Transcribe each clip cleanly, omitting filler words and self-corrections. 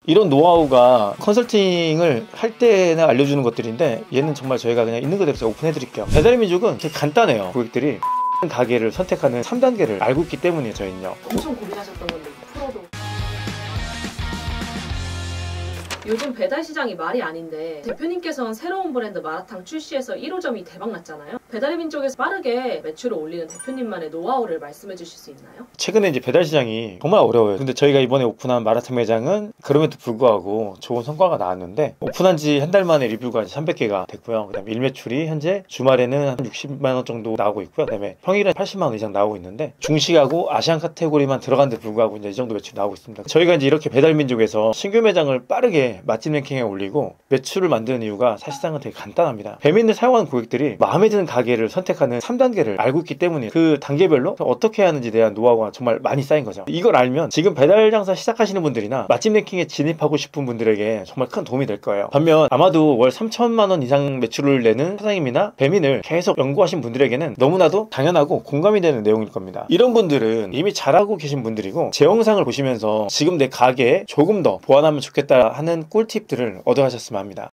이런 노하우가 컨설팅을 할 때나 알려주는 것들인데 얘는 정말 저희가 그냥 있는 그대로 제가 오픈해 드릴게요. 배달의 민족은 되게 간단해요. 고객들이 가게를 선택하는 3단계를 알고 있기 때문이에요. 저희는요. 엄청 고민하셨던 건데 풀어도 요즘 배달 시장이 말이 아닌데 대표님께서는 새로운 브랜드 마라탕 출시해서 1호점이 대박났잖아요. 배달의 민족에서 빠르게 매출을 올리는 대표님만의 노하우를 말씀해 주실 수 있나요? 최근에 이제 배달 시장이 정말 어려워요. 근데 저희가 이번에 오픈한 마라탕 매장은 그럼에도 불구하고 좋은 성과가 나왔는데 오픈한 지 한 달 만에 리뷰가 300개가 됐고요. 그다음에 일매출이 현재 주말에는 한 60만 원 정도 나오고 있고요. 그다음에 평일은 80만 원 이상 나오고 있는데 중식하고 아시안 카테고리만 들어간 데 불구하고 이제 이 정도 매출이 나오고 있습니다. 저희가 이제 이렇게 배달 민족에서 신규 매장을 빠르게 맛집 랭킹에 올리고 매출을 만드는 이유가 사실상은 되게 간단합니다. 배민을 사용하는 고객들이 마음에 드는 가게를 선택하는 3단계를 알고 있기 때문에 그 단계별로 어떻게 해야 하는지에 대한 노하우가 정말 많이 쌓인 거죠. 이걸 알면 지금 배달 장사 시작하시는 분들이나 맛집 랭킹에 진입하고 싶은 분들에게 정말 큰 도움이 될 거예요. 반면 아마도 월 3천만 원 이상 매출을 내는 사장님이나 배민을 계속 연구하신 분들에게는 너무나도 당연하고 공감이 되는 내용일 겁니다. 이런 분들은 이미 잘하고 계신 분들이고 제 영상을 보시면서 지금 내 가게에 조금 더 보완하면 좋겠다 하는 꿀팁들을 얻어가셨으면 합니다.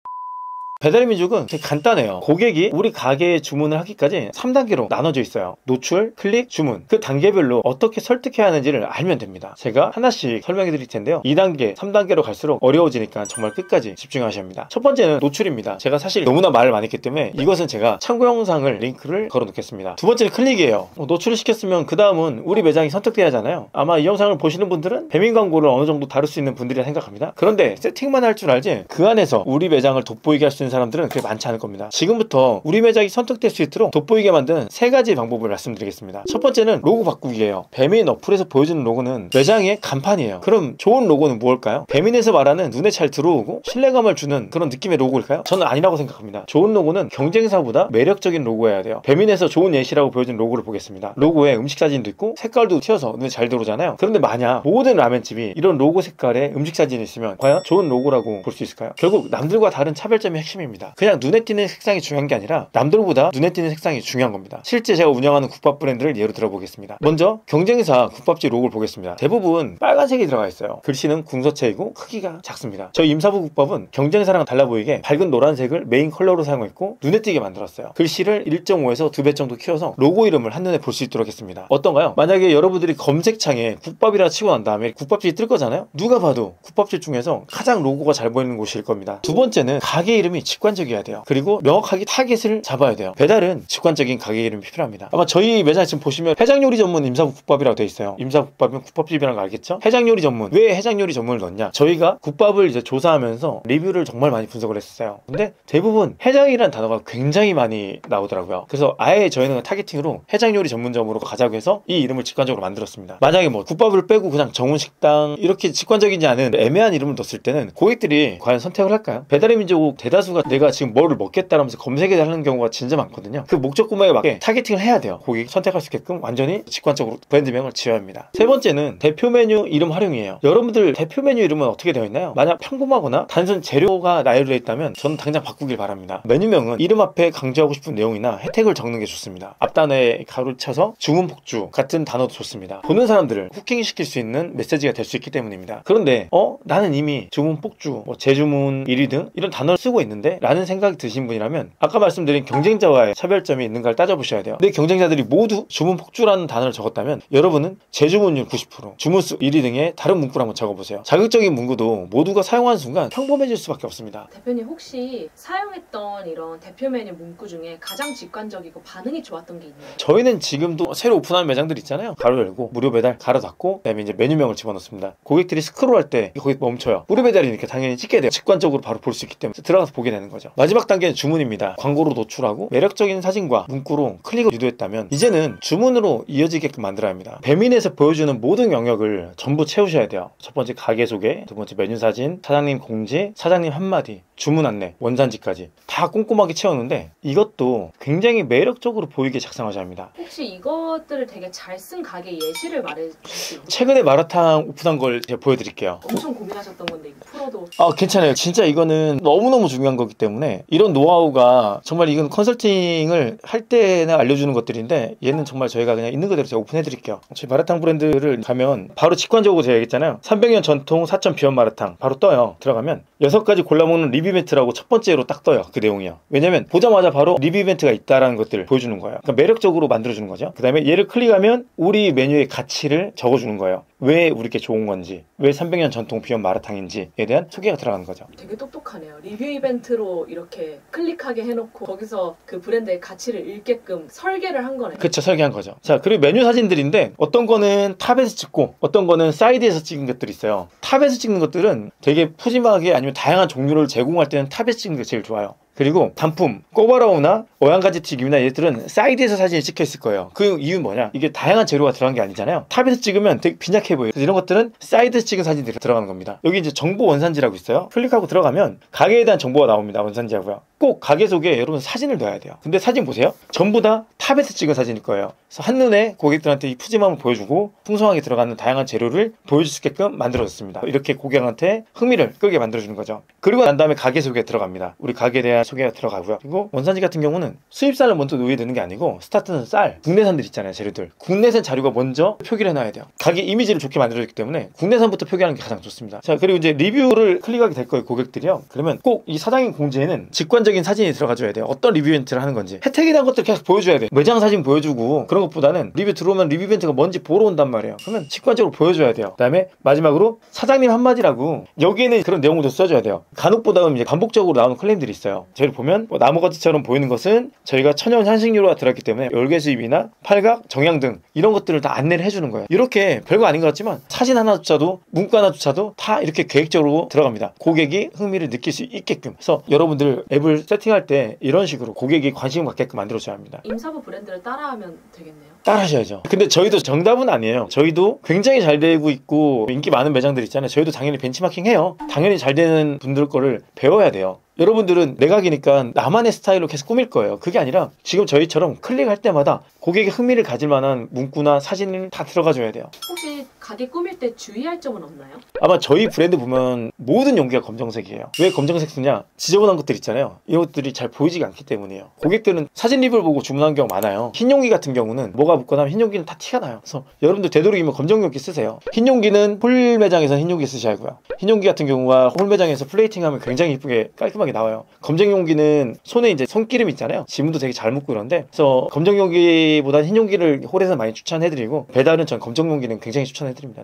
배달의 민족은 되게 간단해요. 고객이 우리 가게에 주문을 하기까지 3단계로 나눠져 있어요. 노출, 클릭, 주문. 그 단계별로 어떻게 설득해야 하는지를 알면 됩니다. 제가 하나씩 설명해 드릴 텐데요. 2단계, 3단계로 갈수록 어려워지니까 정말 끝까지 집중하셔야 합니다. 첫 번째는 노출입니다. 제가 사실 너무나 말을 많이 했기 때문에 이것은 제가 참고 영상을 링크를 걸어 놓겠습니다. 두 번째는 클릭이에요. 노출을 시켰으면 그 다음은 우리 매장이 선택돼야 하잖아요. 아마 이 영상을 보시는 분들은 배민 광고를 어느 정도 다룰 수 있는 분들이라 생각합니다. 그런데 세팅만 할 줄 알지 그 안에서 우리 매장을 돋보이게 할 수 있는 사람들은 그렇게 많지 않을 겁니다. 지금부터 우리 매장이 선택될 수 있도록 돋보이게 만드는 3가지 방법을 말씀드리겠습니다. 첫 번째는 로고 바꾸기예요. 배민 어플에서 보여주는 로고는 매장의 간판이에요. 그럼 좋은 로고는 무엇일까요? 배민에서 말하는 눈에 잘 들어오고 신뢰감을 주는 그런 느낌의 로고일까요? 저는 아니라고 생각합니다. 좋은 로고는 경쟁사보다 매력적인 로고여야 돼요. 배민에서 좋은 예시라고 보여준 로고를 보겠습니다. 로고에 음식 사진도 있고 색깔도 튀어서 눈에 잘 들어오잖아요. 그런데 만약 모든 라면집이 이런 로고 색깔에 음식 사진이 있으면 과연 좋은 로고라고 볼 수 있을까요? 결국 남들과 다른 차별점이 핵심입니다. 그냥 눈에 띄는 색상이 중요한 게 아니라 남들보다 눈에 띄는 색상이 중요한 겁니다. 실제 제가 운영하는 국밥 브랜드를 예로 들어보겠습니다. 먼저 경쟁사 국밥집 로고를 보겠습니다. 대부분 빨간색이 들어가 있어요. 글씨는 궁서체이고 크기가 작습니다. 저희 임사부 국밥은 경쟁사랑 달라 보이게 밝은 노란색을 메인 컬러로 사용했고 눈에 띄게 만들었어요. 글씨를 1.5에서 2배 정도 키워서 로고 이름을 한눈에 볼 수 있도록 했습니다. 어떤가요? 만약에 여러분들이 검색창에 국밥이라 치고 난 다음에 국밥집이 뜰 거잖아요. 누가 봐도 국밥집 중에서 가장 로고가 잘 보이는 곳일 겁니다. 두 번째는 가게 이름이 직관적이어야 돼요. 그리고 명확하게 타겟을 잡아야 돼요. 배달은 직관적인 가게 이름이 필요합니다. 아마 저희 매장 지금 보시면 해장요리 전문 임사부 국밥이라고 되어 있어요. 임사국밥이면 국밥집이라는 거 알겠죠? 해장요리 전문. 왜 해장요리 전문을 넣냐? 저희가 국밥을 이제 조사하면서 리뷰를 정말 많이 분석을 했었어요. 근데 대부분 해장이라는 단어가 굉장히 많이 나오더라고요. 그래서 아예 저희는 타겟팅으로 해장요리 전문점으로 가자고 해서 이 이름을 직관적으로 만들었습니다. 만약에 뭐 국밥을 빼고 그냥 정훈식당 이렇게 직관적이지 않은 애매한 이름을 넣었을 때는 고객들이 과연 선택을 할까요? 배달의 민족 대다수가 내가 지금 뭐를 먹겠다라면서 검색을 하는 경우가 진짜 많거든요. 그 목적 구매에 맞게 타겟팅을 해야 돼요. 고객이 선택할 수 있게끔 완전히 직관적으로 브랜드명을 지어야 합니다. 세 번째는 대표 메뉴 이름 활용이에요. 여러분들 대표 메뉴 이름은 어떻게 되어 있나요? 만약 평범하거나 단순 재료가 나열되어 있다면 저는 당장 바꾸길 바랍니다. 메뉴명은 이름 앞에 강조하고 싶은 내용이나 혜택을 적는 게 좋습니다. 앞단에 가로를 쳐서 주문 폭주 같은 단어도 좋습니다. 보는 사람들을 후킹시킬 수 있는 메시지가 될 수 있기 때문입니다. 그런데 나는 이미 주문 폭주, 재주문 1위 등 이런 단어를 쓰고 있는데 라는 생각이 드신 분이라면 아까 말씀드린 경쟁자와의 차별점이 있는가를 따져보셔야 돼요. 내 경쟁자들이 모두 주문 폭주라는 단어를 적었다면 여러분은 재주문율 90%, 주문수 1위 등의 다른 문구를 한번 적어보세요. 자극적인 문구도 모두가 사용하는 순간 평범해질 수밖에 없습니다. 대표님 혹시 사용했던 이런 대표 메뉴 문구 중에 가장 직관적이고 반응이 좋았던 게 있나요? 저희는 지금도 새로 오픈한 매장들 있잖아요. 가로 열고 무료 배달 가로 닫고 그다음에 이제 메뉴명을 집어넣습니다. 고객들이 스크롤할 때 거기 멈춰요. 무료 배달이니까 당연히 찍게 돼요. 직관적으로 바로 볼 수 있기 때문에 들어가서 보게 되는 거죠. 마지막 단계는 주문입니다. 광고로 노출하고 매력적인 사진과 문구로 클릭을 유도했다면 이제는 주문으로 이어지게끔 만들어야 합니다. 배민에서 보여주는 모든 영역을 전부 채우셔야 돼요. 첫 번째 가게 소개, 두 번째 메뉴 사진, 사장님 공지, 사장님 한마디, 주문 안내, 원산지까지 다 꼼꼼하게 채웠는데 이것도 굉장히 매력적으로 보이게 작성하셔야 합니다. 혹시 이것들을 되게 잘 쓴 가게 예시를 말해주실 수 있나요? 최근에 마라탕 오픈한 걸 제가 보여드릴게요. 엄청 고민하셨던 건데 이거 풀어도 괜찮아요. 진짜 이거는 너무너무 중요한 거기 때문에 이런 노하우가 정말 이건 컨설팅을 할 때나 알려주는 것들인데 얘는 정말 저희가 그냥 있는 그대로 제가 오픈해 드릴게요. 저희 마라탕 브랜드를 가면 바로 직관적으로 제가 얘기했잖아요. 300년 전통 4천 비원 마라탕 바로 떠요. 들어가면 6가지 골라먹는 리뷰 이벤트라고 첫 번째로 딱 떠요. 그 내용이요. 왜냐면 보자마자 바로 리뷰 이벤트가 있다라는 것들을 보여주는 거예요. 그러니까 매력적으로 만들어주는 거죠. 그 다음에 얘를 클릭하면 우리 메뉴의 가치를 적어주는 거예요. 왜 우리께 좋은 건지, 왜 300년 전통 비원 마라탕인지에 대한 소개가 들어가는 거죠. 되게 똑똑하네요. 리뷰 이벤트로 이렇게 클릭하게 해놓고 거기서 그 브랜드의 가치를 읽게끔 설계를 한 거네요. 그쵸, 설계한 거죠. 자, 그리고 메뉴 사진들인데 어떤 거는 탑에서 찍고 어떤 거는 사이드에서 찍은 것들이 있어요. 탑에서 찍는 것들은 되게 푸짐하게 아니면 다양한 종류를 제공할 때는 탑에서 찍는 게 제일 좋아요. 그리고 단품, 꼬바로우나 어양가지 튀김이나 얘들은 사이드에서 사진이 찍혀 있을 거예요. 그 이유는 뭐냐? 이게 다양한 재료가 들어간 게 아니잖아요. 탑에서 찍으면 되게 빈약해 보여요. 그래서 이런 것들은 사이드에서 찍은 사진들이 들어가는 겁니다. 여기 이제 정보 원산지라고 있어요. 클릭하고 들어가면 가게에 대한 정보가 나옵니다. 원산지하고요. 꼭 가게 속에 여러분 사진을 넣어야 돼요. 근데 사진 보세요. 전부 다 탑에서 찍은 사진일 거예요. 그래서 한눈에 고객들한테 이 푸짐함을 보여주고 풍성하게 들어가는 다양한 재료를 보여줄 수 있게끔 만들어졌습니다. 이렇게 고객한테 흥미를 끌게 만들어주는 거죠. 그리고 난 다음에 가게 소개에 들어갑니다. 우리 가게에 대한 소개가 들어가고요. 그리고 원산지 같은 경우는 수입산을 먼저 노예되는 게 아니고 스타트는 쌀, 국내산들 있잖아요. 재료들. 국내산 자료가 먼저 표기를 해놔야 돼요. 가게 이미지를 좋게 만들어줬기 때문에 국내산부터 표기하는 게 가장 좋습니다. 자, 그리고 이제 리뷰를 클릭하게 될 거예요. 고객들이요. 그러면 꼭 이 사장님 공지에는 직관적인 사진이 들어가줘야 돼요. 어떤 리뷰 이벤트를 하는 건지. 혜택에 대한 것들 계속 보여줘야 돼요. 매장 사진 보여주고 그런 것보다는 리뷰 들어오면 리뷰 이벤트가 뭔지 보러 온단 말이에요. 그러면 직관적으로 보여줘야 돼요. 그 다음에 마지막으로 사장님 한마디라고 여기에는 그런 내용도 써줘야 돼요. 간혹 보다 보면 이제 반복적으로 나오는 클레임들이 있어요. 저희를 보면 뭐 나무가지처럼 보이는 것은 저희가 천연 향신료가 들어갔기 때문에 열계 수입이나 팔각, 정향 등 이런 것들을 다 안내를 해주는 거예요. 이렇게 별거 아닌 것 같지만 사진 하나조차도 문구 하나조차도 다 이렇게 계획적으로 들어갑니다. 고객이 흥미를 느낄 수 있게끔. 그래서 여러분들 앱을 세팅할 때 이런 식으로 고객이 관심을 갖게끔 만들어줘야 합니다. 임사부 브랜드를 따라하면 되겠네요. 따라하셔야죠. 근데 저희도 정답은 아니에요. 저희도 굉장히 잘 되고 있고 인기 많은 매장들 있잖아요. 저희도 당연히 벤치마킹 해요. 당연히 잘 되는 분들 거를 배워야 돼요. 여러분들은 내각이니까 나만의 스타일로 계속 꾸밀 거예요. 그게 아니라 지금 저희처럼 클릭할 때마다 고객의 흥미를 가질 만한 문구나 사진을 다 들어가 줘야 돼요. 혹시 가게 꾸밀 때 주의할 점은 없나요? 아마 저희 브랜드 보면 모든 용기가 검정색이에요. 왜 검정색 쓰냐? 지저분한 것들 있잖아요. 이런 것들이 잘 보이지가 않기 때문이에요. 고객들은 사진 리뷰를 보고 주문하는 경우가 많아요. 흰 용기 같은 경우는 뭐가 붙거나 흰 용기는 다 티가 나요. 그래서 여러분들 되도록이면 검정 용기 쓰세요. 흰 용기는 홀 매장에서 흰 용기 쓰셔야 하고요. 흰 용기 같은 경우가 홀 매장에서 플레이팅하면 굉장히 이쁘게 깔끔하게 나와요. 검정 용기는 손에 이제 손기름 있잖아요. 지문도 되게 잘 묻고 그런데 그래서 검정 용기보다 흰 용기를 홀에서 많이 추천해드리고 배달은 전 검정 용기는 굉장히 추천해드립니다.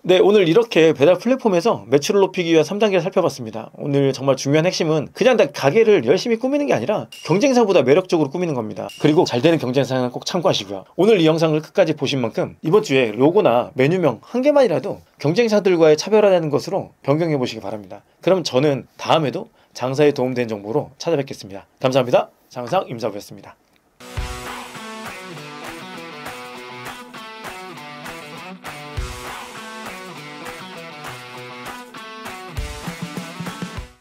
네, 오늘 이렇게 배달 플랫폼에서 매출을 높이기 위한 3단계를 살펴봤습니다. 오늘 정말 중요한 핵심은 그냥 다 가게를 열심히 꾸미는 게 아니라 경쟁사보다 매력적으로 꾸미는 겁니다. 그리고 잘 되는 경쟁사는 꼭 참고하시고요. 오늘 이 영상을 끝까지 보신 만큼 이번 주에 로고나 메뉴명 한 개만이라도 경쟁사들과의 차별화되는 것으로 변경해 보시기 바랍니다. 그럼 저는 다음에도 장사에 도움되는 정보로 찾아뵙겠습니다. 감사합니다. 장상 임사부였습니다.